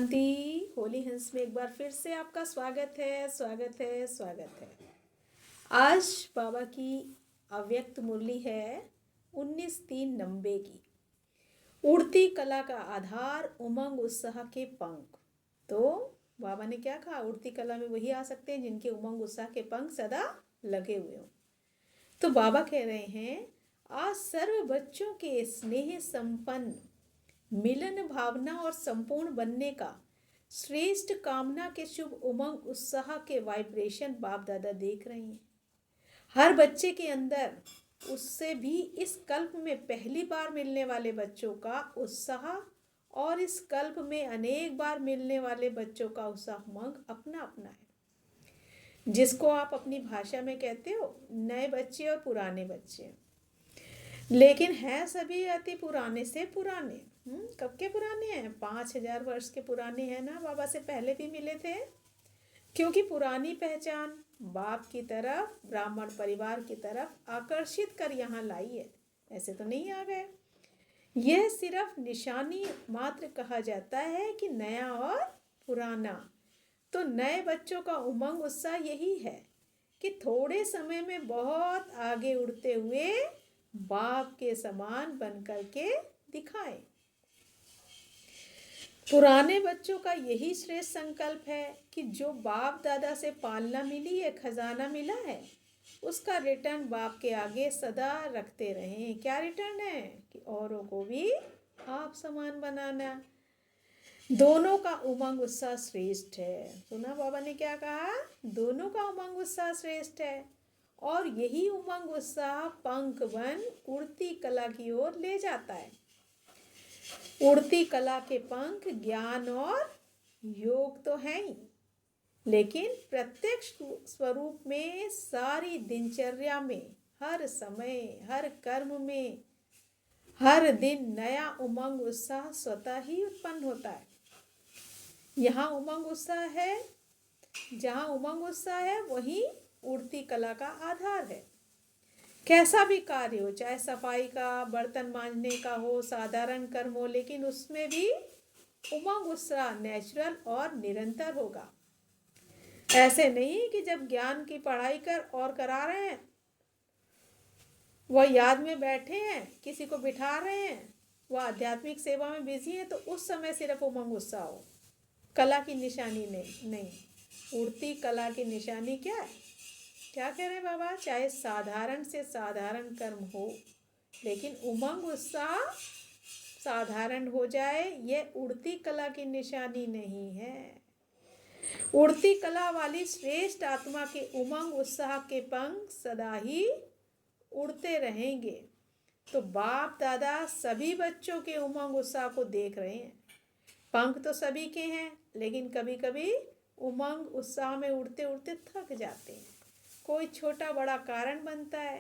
शांति। होली हंस में एक बार फिर से आपका स्वागत है, स्वागत है, स्वागत है। आज बाबा की अव्यक्त मुरली है 19/3/90 की। उड़ती कला का आधार, उमंग उत्साह के पंख। तो बाबा ने क्या कहा, उड़ती कला में वही आ सकते हैं जिनके उमंग उत्साह के पंख सदा लगे हुए हों। तो बाबा कह रहे हैं, आज सर्व बच्चों के स्नेह संपन्न मिलन भावना और संपूर्ण बनने का श्रेष्ठ कामना के शुभ उमंग उत्साह के वाइब्रेशन बाप दादा देख रहे हैं। हर बच्चे के अंदर, उससे भी इस कल्प में पहली बार मिलने वाले बच्चों का उत्साह और इस कल्प में अनेक बार मिलने वाले बच्चों का उत्साह उमंग अपना अपना है, जिसको आप अपनी भाषा में कहते हो नए बच्चे और पुराने बच्चे। लेकिन हैं सभी अति पुराने से पुराने। कब के पुराने हैं? 5000 वर्ष के पुराने हैं ना। बाबा से पहले भी मिले थे, क्योंकि पुरानी पहचान बाप की तरफ, ब्राह्मण परिवार की तरफ आकर्षित कर यहाँ लाई है। ऐसे तो नहीं आ गए। यह सिर्फ निशानी मात्र कहा जाता है कि नया और पुराना। तो नए बच्चों का उमंग उत्साह यही है कि थोड़े समय में बहुत आगे उड़ते हुए बाप के समान बन करके दिखाएं। पुराने बच्चों का यही श्रेष्ठ संकल्प है कि जो बाप दादा से पालना मिली है, खजाना मिला है, उसका रिटर्न बाप के आगे सदा रखते रहें। क्या रिटर्न है? कि औरों को भी आप समान बनाना। दोनों का उमंग उत्साह श्रेष्ठ है। सुना बाबा ने क्या कहा? दोनों का उमंग उत्साह श्रेष्ठ है, और यही उमंग उत्साह पंख बन उड़ती कला की ओर ले जाता है। उड़ती कला के पंख ज्ञान और योग तो है ही, लेकिन प्रत्यक्ष स्वरूप में सारी दिनचर्या में, हर समय, हर कर्म में, हर दिन नया उमंग उत्साह स्वतः ही उत्पन्न होता है। यहाँ उमंग उत्साह है, जहाँ उमंग उत्साह है वहीं उड़ती कला का आधार है। कैसा भी कार्य हो, चाहे सफाई का, बर्तन मांजने का हो, साधारण कर्म हो, लेकिन उसमें भी उमंग उत्साह नेचुरल और निरंतर होगा। ऐसे नहीं कि जब ज्ञान की पढ़ाई कर और करा रहे हैं, वह याद में बैठे हैं, किसी को बिठा रहे हैं, वह आध्यात्मिक सेवा में बिजी है, तो उस समय सिर्फ उमंग उत्साह हो। कला की निशानी नहीं। उड़ती कला की निशानी क्या है? क्या कह रहे हैं बाबा? चाहे साधारण से साधारण कर्म हो, लेकिन उमंग उत्साह साधारण हो जाए, यह उड़ती कला की निशानी नहीं है। उड़ती कला वाली श्रेष्ठ आत्मा के उमंग उत्साह के पंख सदा ही उड़ते रहेंगे। तो बाप दादा सभी बच्चों के उमंग उत्साह को देख रहे हैं। पंख तो सभी के हैं, लेकिन कभी कभी उमंग उत्साह में उड़ते उड़ते थक जाते हैं। कोई छोटा बड़ा कारण बनता है,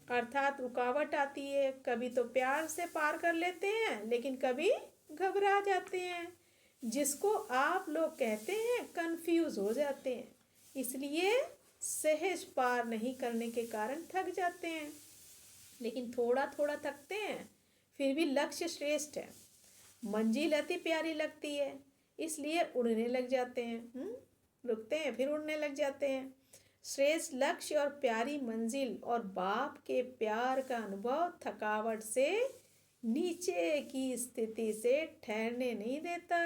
अर्थात रुकावट आती है। कभी तो प्यार से पार कर लेते हैं, लेकिन कभी घबरा जाते हैं, जिसको आप लोग कहते हैं कंफ्यूज हो जाते हैं। इसलिए सहज पार नहीं करने के कारण थक जाते हैं, लेकिन थोड़ा थोड़ा थकते हैं, फिर भी लक्ष्य श्रेष्ठ है। मंजिल अति प्यारी लगती है, इसलिए उड़ने लग जाते हैं। रुकते हैं, फिर उड़ने लग जाते हैं। श्रेष्ठ लक्ष्य और प्यारी मंजिल और बाप के प्यार का अनुभव थकावट से, नीचे की स्थिति से ठहरने नहीं देता,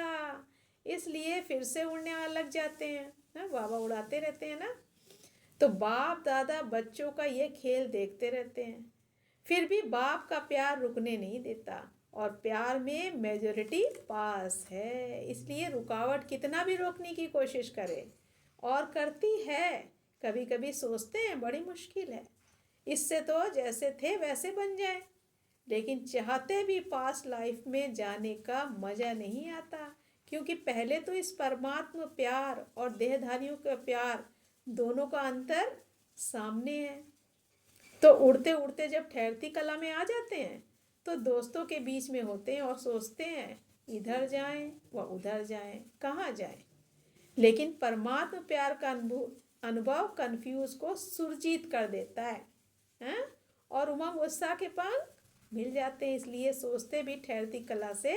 इसलिए फिर से उड़ने लग जाते हैं। बाबा उड़ाते रहते हैं ना। तो बाप दादा बच्चों का ये खेल देखते रहते हैं, फिर भी बाप का प्यार रुकने नहीं देता, और प्यार में मेजॉरिटी पास है। इसलिए रुकावट कितना भी रोकने की कोशिश करे, और करती है, कभी कभी सोचते हैं बड़ी मुश्किल है, इससे तो जैसे थे वैसे बन जाए, लेकिन चाहते भी पास लाइफ में जाने का मज़ा नहीं आता, क्योंकि पहले तो इस परमात्मा प्यार और देहधारियों का प्यार, दोनों का अंतर सामने है। तो उड़ते उड़ते जब ठहरती कला में आ जाते हैं, तो दोस्तों के बीच में होते हैं और सोचते हैं इधर जाएं व उधर जाएं, कहाँ जाएं। लेकिन परमात्मा प्यार का अनुभव कंफ्यूज को सुरजीत कर देता है, और उमंग उत्साह के पंख मिल जाते हैं। इसलिए सोचते भी ठहरती कला से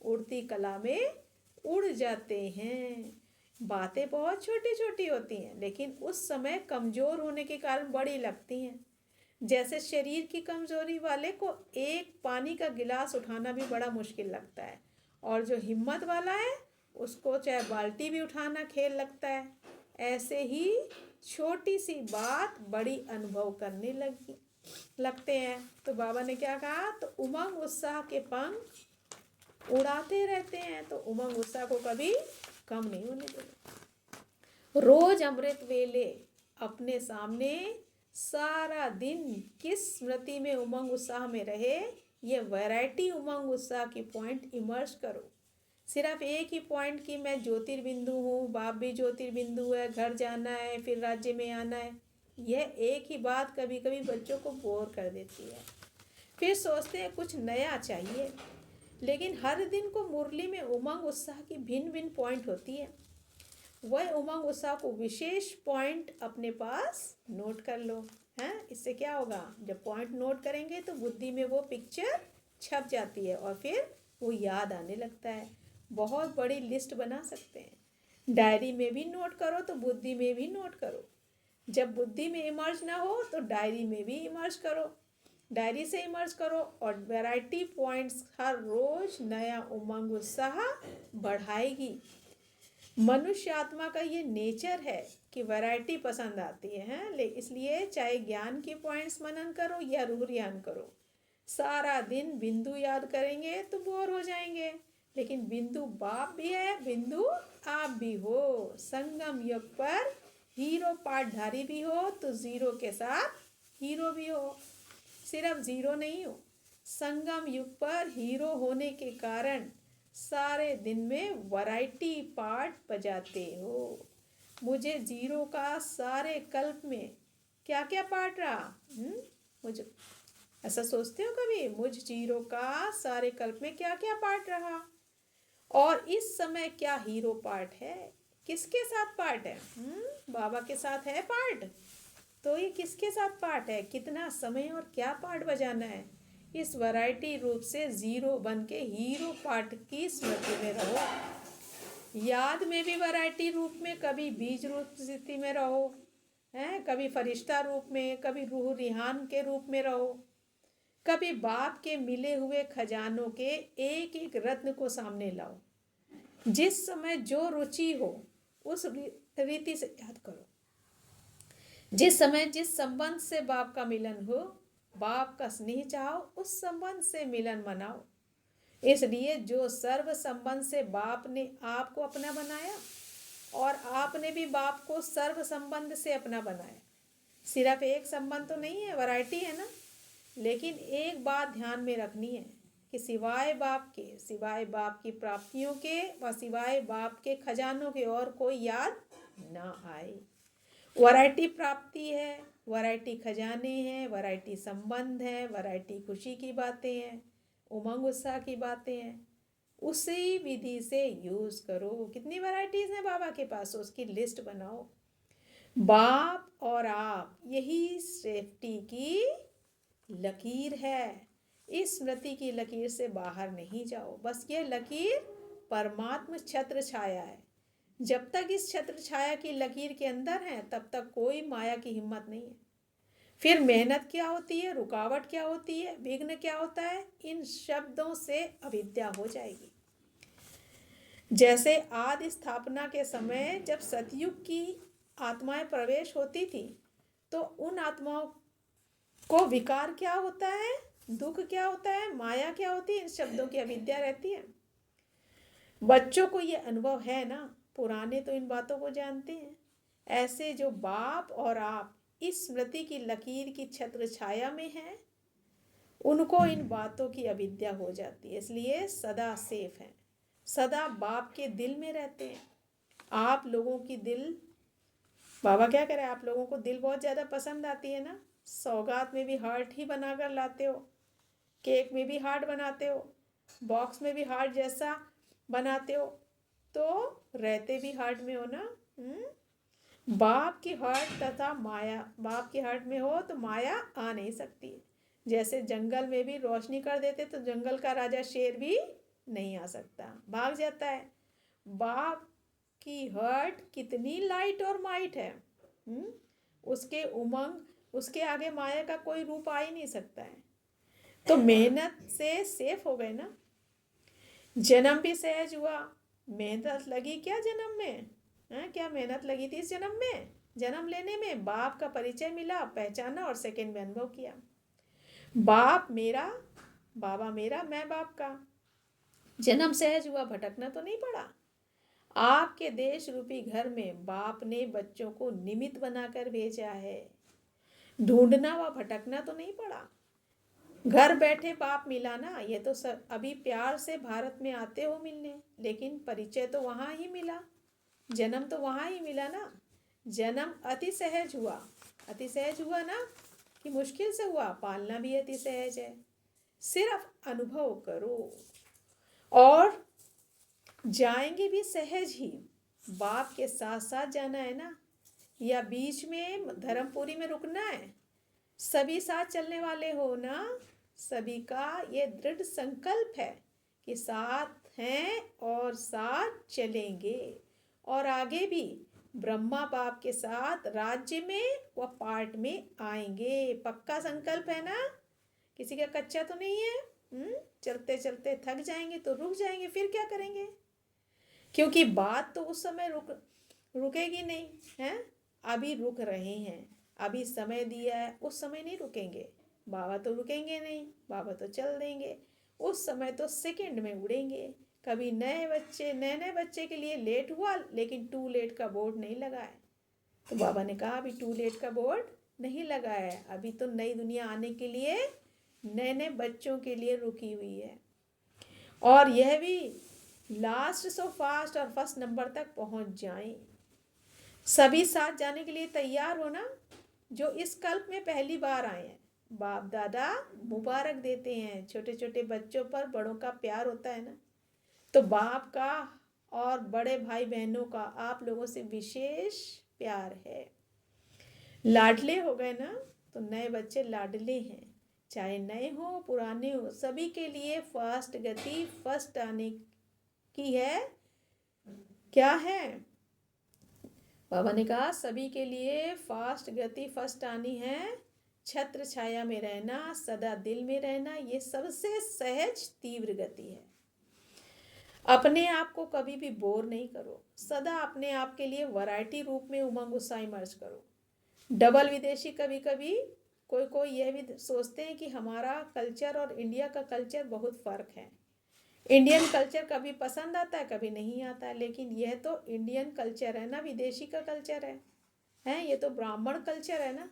उड़ती कला में उड़ जाते हैं। बातें बहुत छोटी छोटी होती हैं लेकिन उस समय कमजोर होने के कारण बड़ी लगती हैं। जैसे शरीर की कमजोरी वाले को एक पानी का गिलास उठाना भी बड़ा मुश्किल लगता है, और जो हिम्मत वाला है उसको चाहे बाल्टी भी उठाना खेल लगता है। ऐसे ही छोटी सी बात बड़ी अनुभव करने लगते हैं। तो बाबा ने क्या कहा, तो उमंग उत्साह के पंख उड़ाते रहते हैं, तो उमंग उत्साह को कभी कम नहीं होने देना। रोज अमृत वेले अपने सामने सारा दिन किस स्मृति में उमंग उत्साह में रहे, ये वैरायटी उमंग उत्साह की पॉइंट इमर्ज करो। सिर्फ एक ही पॉइंट की मैं ज्योतिर्बिंदु हूँ, बाप भी ज्योतिर्बिंदु है, घर जाना है, फिर राज्य में आना है, यह एक ही बात कभी कभी बच्चों को बोर कर देती है। फिर सोचते हैं कुछ नया चाहिए। लेकिन हर दिन को मुरली में उमंग उत्साह की भिन्न भिन्न पॉइंट होती है। वह उमंग उत्साह को विशेष पॉइंट अपने पास नोट कर लो। हैं, इससे क्या होगा, जब पॉइंट नोट करेंगे तो बुद्धि में वो पिक्चर छप जाती है और फिर वो याद आने लगता है। बहुत बड़ी लिस्ट बना सकते हैं। डायरी में भी नोट करो तो बुद्धि में भी नोट करो। जब बुद्धि में इमर्ज ना हो तो डायरी में भी इमर्ज करो, डायरी से इमर्ज करो, और वैरायटी पॉइंट्स हर रोज नया उमंग उत्साह बढ़ाएगी। मनुष्य आत्मा का ये नेचर है कि वैरायटी पसंद आती है, इसलिए चाहे ज्ञान के पॉइंट्स मनन करो या रूह ध्यान करो, सारा दिन बिंदु याद करेंगे तो बोर हो जाएंगे। लेकिन बिंदु बाप भी है, बिंदु आप भी हो। संगम युग पर हीरो पाठधारी भी हो तो जीरो के साथ हीरो भी हो। सिर्फ जीरो नहीं हो, संगम युग पर हीरो होने के कारण सारे दिन में वैरायटी पार्ट बजाते हो। मुझे जीरो का सारे कल्प में क्या क्या पार्ट रहा, मुझे ऐसा सोचते हो कभी, मुझ जीरो का सारे कल्प में क्या क्या पार्ट रहा, और इस समय क्या हीरो पार्ट है, किसके साथ पार्ट है, बाबा के साथ है पार्ट, तो ये किसके साथ पार्ट है, कितना समय और क्या पार्ट बजाना है। इस वैरायटी रूप से जीरो बन के हीरो पार्ट की स्मृति में रहो। याद में भी वैरायटी रूप में, कभी बीज रूप स्थिति में रहो, हैं, कभी फरिश्ता रूप में, कभी रूह रिहान के रूप में रहो, कभी बाप के मिले हुए खजानों के एक एक रत्न को सामने लाओ। जिस समय जो रुचि हो उस रीति से याद करो। जिस समय जिस संबंध से बाप का मिलन हो, बाप का स्नेह चाहो, उस संबंध से मिलन मनाओ। इसलिए जो सर्व संबंध से बाप ने आपको अपना बनाया और आपने भी बाप को सर्व संबंध से अपना बनाया। सिर्फ एक संबंध तो नहीं है, वैरायटी है ना। लेकिन एक बात ध्यान में रखनी है कि सिवाय बाप के, सिवाय बाप की प्राप्तियों के व सिवाय बाप के खजानों के और कोई याद ना आए। वैरायटी प्राप्ति है, वैरायटी खजाने हैं, वैरायटी संबंध है, वैरायटी खुशी की बातें हैं, उमंग उत्साह की बातें हैं। उसी विधि से यूज करो। कितनी वैरायटीज हैं बाबा के पास, उसकी लिस्ट बनाओ। बाप और आप, यही सेफ्टी की लकीर है। इस स्मृति की लकीर से बाहर नहीं जाओ। बस ये लकीर परमात्म छत्र छाया है। जब तक इस छत्र छाया की लकीर के अंदर है तब तक कोई माया की हिम्मत नहीं है। फिर मेहनत क्या होती है, रुकावट क्या होती है, विघ्न क्या होता है, इन शब्दों से अविद्या हो जाएगी। जैसे आदि स्थापना के समय जब सतयुग की आत्माएं प्रवेश होती थी तो उन आत्माओं को विकार क्या होता है, दुख क्या होता है, माया क्या होती है, इन शब्दों की अविद्या रहती है। बच्चों को ये अनुभव है ना, पुराने तो इन बातों को जानते हैं। ऐसे जो बाप और आप इस स्मृति की लकीर की छत्र छाया में हैं, उनको इन बातों की अविद्या हो जाती है, इसलिए सदा सेफ हैं, सदा बाप के दिल में रहते हैं। आप लोगों की दिल, बाबा क्या करें, आप लोगों को दिल बहुत ज़्यादा पसंद आती है ना। सौगात में भी हार्ट ही बनाकर लाते हो, केक में भी हार्ट बनाते हो, बॉक्स में भी हार्ट जैसा बनाते हो, तो रहते भी हार्ट में हो ना। बाप की हार्ट तथा माया, बाप की हार्ट में हो तो माया आ नहीं सकती। जैसे जंगल में भी रोशनी कर देते तो जंगल का राजा शेर भी नहीं आ सकता, भाग जाता है। बाप की हर्ट कितनी लाइट और माइट है। उसके उमंग, उसके आगे माया का कोई रूप आ ही नहीं सकता है। तो मेहनत से सेफ हो गए ना। जन्म भी सहज हुआ। मेहनत लगी क्या जन्म में? क्या मेहनत लगी थी इस जन्म में? जन्म लेने में बाप का परिचय मिला, पहचाना और सेकंड में अनुभव किया। बाप मेरा, बाबा मेरा, मैं बाप का। जन्म सहज हुआ, भटकना तो नहीं पड़ा। आपके देश रूपी घर में बाप ने बच्चों को निमित्त बनाकर भेजा है। ढूंढना व भटकना तो नहीं पड़ा। घर बैठे बाप मिला ना। ये तो सब अभी प्यार से भारत में आते हो मिलने, लेकिन परिचय तो वहाँ ही मिला, जन्म तो वहाँ ही मिला ना। जन्म अति सहज हुआ। अति सहज हुआ ना कि मुश्किल से हुआ। पालना भी अति सहज है। सिर्फ अनुभव करो और जाएंगे भी सहज ही। बाप के साथ साथ जाना है ना, या बीच में धर्मपुरी में रुकना है? सभी साथ चलने वाले हो ना। सभी का ये दृढ़ संकल्प है कि साथ हैं और साथ चलेंगे, और आगे भी ब्रह्मा बाप के साथ राज्य में व पार्ट में आएंगे। पक्का संकल्प है ना? किसी का कच्चा तो नहीं है। चलते चलते थक जाएंगे तो रुक जाएंगे, फिर क्या करेंगे? क्योंकि बात तो उस समय रुकेगी नहीं है। अभी रुक रहे हैं, अभी समय दिया है, उस समय नहीं रुकेंगे। बाबा तो रुकेंगे नहीं, बाबा तो चल देंगे। उस समय तो सेकंड में उड़ेंगे। कभी नए नए बच्चे के लिए लेट हुआ, लेकिन टू लेट का बोर्ड नहीं लगा है। तो बाबा ने कहा अभी टू लेट का बोर्ड नहीं लगा है, अभी तो नई दुनिया आने के लिए नए नए बच्चों के लिए रुकी हुई है। और यह भी लास्ट सो फास्ट और फर्स्ट नंबर तक पहुंच जाएं। सभी साथ जाने के लिए तैयार हो ना, जो इस कल्प में पहली बार आए हैं। बाप दादा मुबारक देते हैं। छोटे छोटे बच्चों पर बड़ों का प्यार होता है ना, तो बाप का और बड़े भाई बहनों का आप लोगों से विशेष प्यार है। लाडले हो गए ना, तो नए बच्चे लाडले हैं। चाहे नए हो पुराने हो, सभी के लिए फास्ट गति फर्स्ट आने की है। क्या है? बाबा ने कहा सभी के लिए फास्ट गति फर्स्ट आनी है। छत्र छाया में रहना, सदा दिल में रहना, ये सबसे सहज तीव्र गति है। अपने आप को कभी भी बोर नहीं करो। सदा अपने आप के लिए वैरायटी रूप में उमंग उत्साह इमर्ज करो। डबल विदेशी कभी कभी कोई यह भी सोचते हैं कि हमारा कल्चर और इंडिया का कल्चर बहुत फ़र्क है। इंडियन कल्चर कभी पसंद आता है, कभी नहीं आता है, लेकिन यह तो इंडियन कल्चर है ना, विदेशी का कल्चर है ये तो ब्राह्मण कल्चर है ना।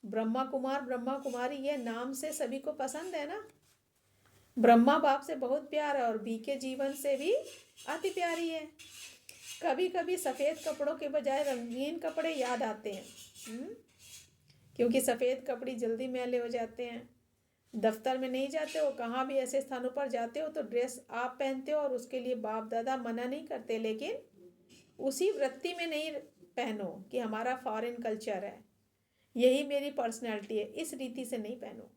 ब्रह्मा कुमार ब्रह्मा कुमारी, ये नाम से सभी को पसंद है ना। ब्रह्मा बाप से बहुत प्यार है और बी के जीवन से भी अति प्यारी है। कभी कभी सफ़ेद कपड़ों के बजाय रंगीन कपड़े याद आते हैं, क्योंकि सफ़ेद कपड़े जल्दी मैले हो जाते हैं। दफ्तर में नहीं जाते हो, कहाँ भी ऐसे स्थानों पर जाते हो तो ड्रेस आप पहनते हो, और उसके लिए बाप दादा मना नहीं करते, लेकिन उसी वृत्ति में नहीं पहनो कि हमारा फॉरेन कल्चर है, यही मेरी पर्सनैलिटी है, इस रीति से नहीं पहनो।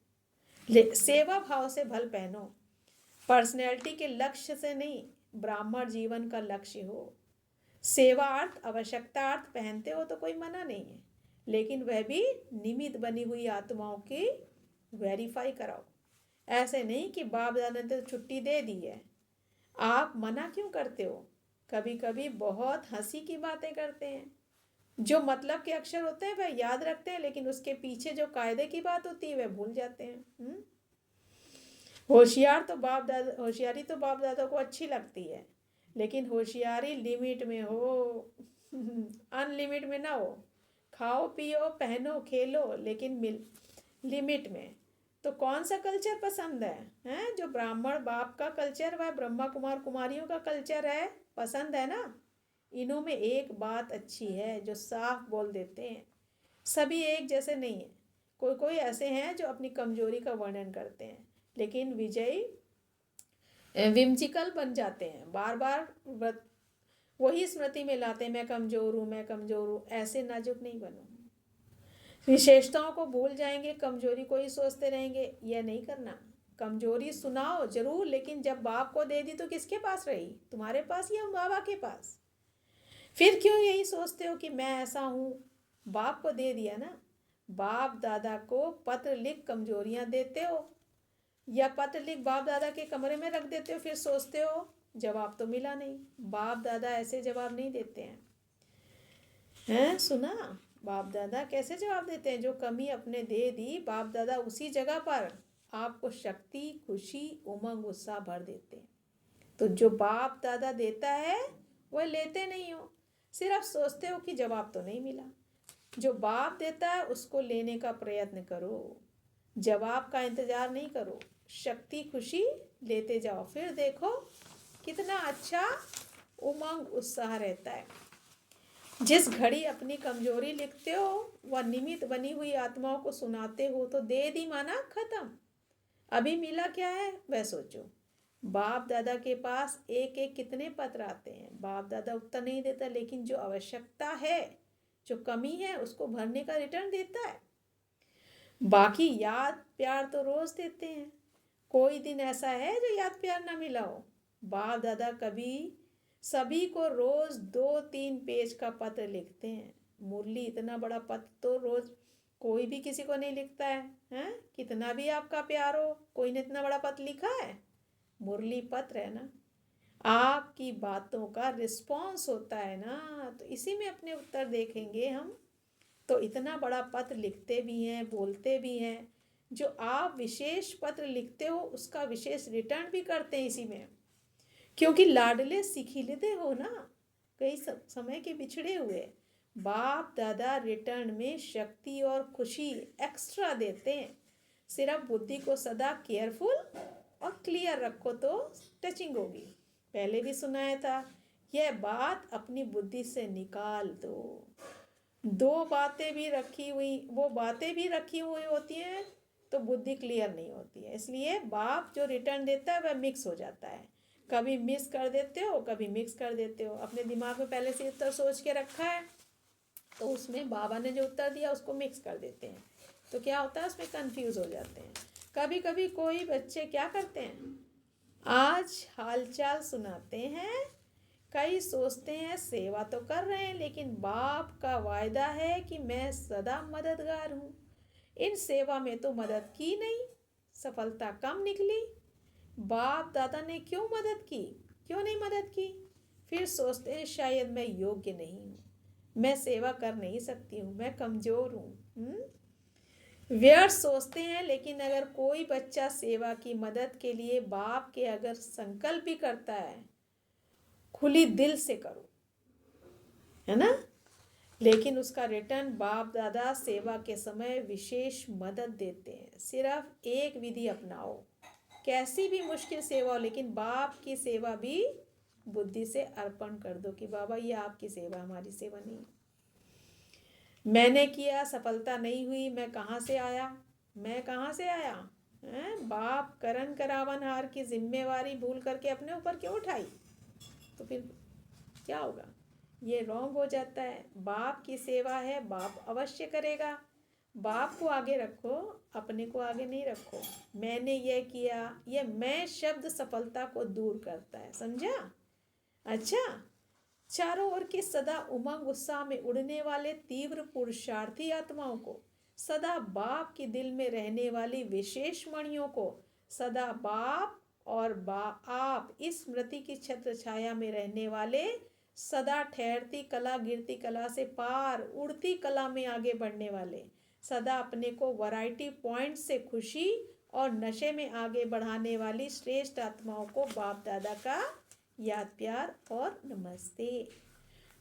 सेवा भाव से भल पहनो। पर्सनैलिटी के लक्ष्य से नहीं, ब्राह्मण जीवन का लक्ष्य हो। सेवार्थ आवश्यकतार्थ पहनते हो तो कोई मना नहीं है, लेकिन वह भी निमित्त बनी हुई आत्माओं की वेरीफाई कराओ। ऐसे नहीं कि बाप दादा ने तो छुट्टी दे दी है, आप मना क्यों करते हो? कभी कभी बहुत हंसी की बातें करते हैं, जो मतलब के अक्षर होते हैं वह याद रखते हैं, लेकिन उसके पीछे जो कायदे की बात होती है वह भूल जाते हैं। होशियारी तो बाप दादा को अच्छी लगती है, लेकिन होशियारी लिमिट में हो, अनलिमिट में ना हो। खाओ पियो पहनो खेलो, लेकिन लिमिट में। तो कौन सा कल्चर पसंद है? जो ब्राह्मण बाप का कल्चर व ब्रह्मा कुमार कुमारियों का कल्चर है, पसंद है ना। इन्हों में एक बात अच्छी है जो साफ बोल देते हैं, सभी एक जैसे नहीं है। कोई ऐसे हैं जो अपनी कमजोरी का वर्णन करते हैं, लेकिन विजयी विम्जिकल बन जाते हैं, बार बार वही स्मृति में लाते हैं, मैं कमज़ोर हूँ मैं कमज़ोर हूँ। ऐसे नाजुक नहीं बनो। विशेषताओं को भूल जाएंगे, कमजोरी को ही सोचते रहेंगे, यह नहीं करना। कमजोरी सुनाओ जरूर, लेकिन जब बाप को दे दी तो किसके पास रही? तुम्हारे पास या बाबा के पास? फिर क्यों यही सोचते हो कि मैं ऐसा हूँ? बाप को दे दिया ना। बाप दादा को पत्र लिख कमजोरियां देते हो, या पत्र लिख बाप दादा के कमरे में रख देते हो, फिर सोचते हो जवाब तो मिला नहीं। बाप दादा ऐसे जवाब नहीं देते हैं। हैं, सुना? बाप दादा कैसे जवाब देते हैं? जो कमी अपने दे दी, बाप दादा उसी जगह पर आपको शक्ति, खुशी, उमंग, उत्साह भर देते हैं। तो जो बाप दादा देता है वह लेते नहीं हो, सिर्फ सोचते हो कि जवाब तो नहीं मिला। जो बाप देता है उसको लेने का प्रयत्न करो, जवाब का इंतजार नहीं करो, शक्ति, खुशी लेते जाओ, फिर देखो कितना अच्छा उमंग, उत्साह रहता है। जिस घड़ी अपनी कमजोरी लिखते हो वह निमित्त बनी हुई आत्माओं को सुनाते हो तो दे दी माना खत्म। अभी मिला क्या है वह सोचो। बाप दादा के पास एक एक कितने पत्र आते हैं, बाप दादा उत्तर नहीं देता, लेकिन जो आवश्यकता है, जो कमी है, उसको भरने का रिटर्न देता है। बाकी याद प्यार तो रोज देते हैं। कोई दिन ऐसा है जो याद प्यार ना मिला हो? बाप दादा कभी सभी को रोज 2-3 पेज का पत्र लिखते हैं। मुरली इतना बड़ा पत्र तो रोज कोई भी किसी को नहीं लिखता है, हैं? कितना भी आपका प्यार हो, कोई ने इतना बड़ा पत्र लिखा है? मुरली पत्र है ना, आपकी बातों का रिस्पॉन्स होता है ना, तो इसी में अपने उत्तर देखेंगे हम। तो इतना बड़ा पत्र लिखते भी हैं, बोलते भी हैं। जो आप विशेष पत्र लिखते हो उसका विशेष रिटर्न भी करते हैं इसी में, क्योंकि लाडले सिखिलते हो ना, कई समय के बिछड़े हुए। बाप दादा रिटर्न में शक्ति और खुशी एक्स्ट्रा देते हैं। सिर्फ बुद्धि को सदा केयरफुल और क्लियर रखो तो टचिंग होगी। पहले भी सुनाया था, यह बात अपनी बुद्धि से निकाल दो। दो बातें भी रखी हुई, वो बातें भी रखी हुई होती हैं तो बुद्धि क्लियर नहीं होती है। इसलिए बाप जो रिटर्न देता है वह मिक्स हो जाता है। कभी मिक्स कर देते हो, कभी मिक्स कर देते हो। अपने दिमाग में पहले से उत्तर सोच के रखा है तो उसमें बाबा ने जो उत्तर दिया उसको मिक्स कर देते हैं, तो क्या होता है, उसमें कंफ्यूज हो जाते हैं। कभी कभी कोई बच्चे क्या करते हैं, आज हालचाल सुनाते हैं, कई सोचते हैं सेवा तो कर रहे हैं, लेकिन बाप का वायदा है कि मैं सदा मददगार हूँ। इन सेवा में तो मदद की नहीं, सफलता कम निकली। बाप दादा ने क्यों मदद की, क्यों नहीं मदद की? फिर सोचते हैं शायद मैं योग्य नहीं हूँ, मैं सेवा कर नहीं सकती हूँ, मैं कमजोर हूँ। व्यर्थ सोचते हैं। लेकिन अगर कोई बच्चा सेवा की मदद के लिए बाप के अगर संकल्प भी करता है, खुली दिल से करो, है ना, लेकिन उसका रिटर्न बाप दादा सेवा के समय विशेष मदद देते हैं। सिर्फ एक विधि अपनाओ, कैसी भी मुश्किल सेवा हो, लेकिन बाप की सेवा भी बुद्धि से अर्पण कर दो कि बाबा ये आपकी सेवा, हमारी सेवा नहीं। मैंने किया, सफलता नहीं हुई, मैं कहाँ से आया, मैं कहाँ से आया? बाप करण करावन हार की जिम्मेवारी भूल करके अपने ऊपर क्यों उठाई? तो फिर क्या होगा? ये रॉन्ग हो जाता है। बाप की सेवा है, बाप अवश्य करेगा। बाप को आगे रखो, अपने को आगे नहीं रखो। मैंने ये किया, ये मैं शब्द सफलता को दूर करता है, समझा? अच्छा, चारों ओर की सदा उमंग उत्साह में उड़ने वाले तीव्र पुरुषार्थी आत्माओं को, सदा बाप के दिल में रहने वाली विशेष मणियों को, सदा बाप और आप इस स्मृति की छत्र छाया में रहने वाले, सदा ठहरती कला गिरती कला से पार उड़ती कला में आगे बढ़ने वाले, सदा अपने को वैरायटी पॉइंट से खुशी और नशे में आगे बढ़ाने वाली श्रेष्ठ आत्माओं को बाप दादा का याद प्यार और नमस्ते।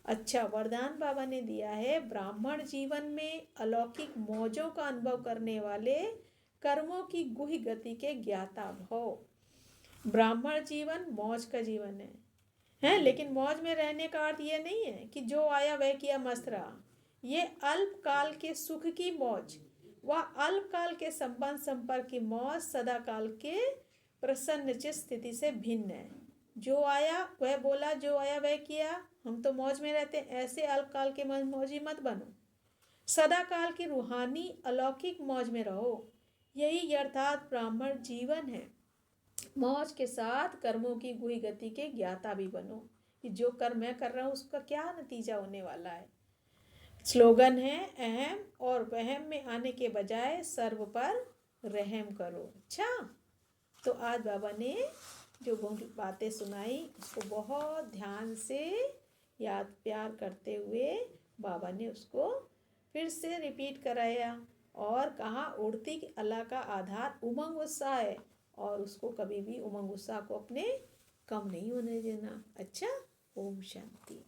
अच्छा वरदान बाबा ने दिया है, ब्राह्मण जीवन में अलौकिक मौजों का अनुभव करने वाले, कर्मों की गुहि गति के ज्ञाता भव। ब्राह्मण जीवन मौज का जीवन है, लेकिन मौज में रहने का अर्थ ये नहीं है कि जो आया वह किया मस्त रहा। ये अल्प काल के सुख की मौज, वह अल्प काल के संबंध संपर्क की मौज सदा काल के प्रसन्न चित्त स्थिति से भिन्न है। जो आया वह बोला, जो आया वह किया, हम तो मौज में रहते हैं। ऐसे अल्पकाल के मौजी मत बनो, सदा काल की रूहानी अलौकिक मौज में रहो। यही अर्थात ब्राह्मण जीवन है। मौज के साथ कर्मों की गुही गति के ज्ञाता भी बनो कि जो कर्म मैं कर रहा हूँ उसका क्या नतीजा होने वाला है। स्लोगन है अहम और वहम में आने के बजाय सर्व पर रहम करो। अच्छा, तो आज बाबा ने जो बातें सुनाई उसको बहुत ध्यान से याद प्यार करते हुए बाबा ने उसको फिर से रिपीट कराया और कहा उड़ती कला का आधार उमंग उत्साह है और उसको कभी भी उमंग उत्साह को अपने कम नहीं होने देना। अच्छा, ओम शांति।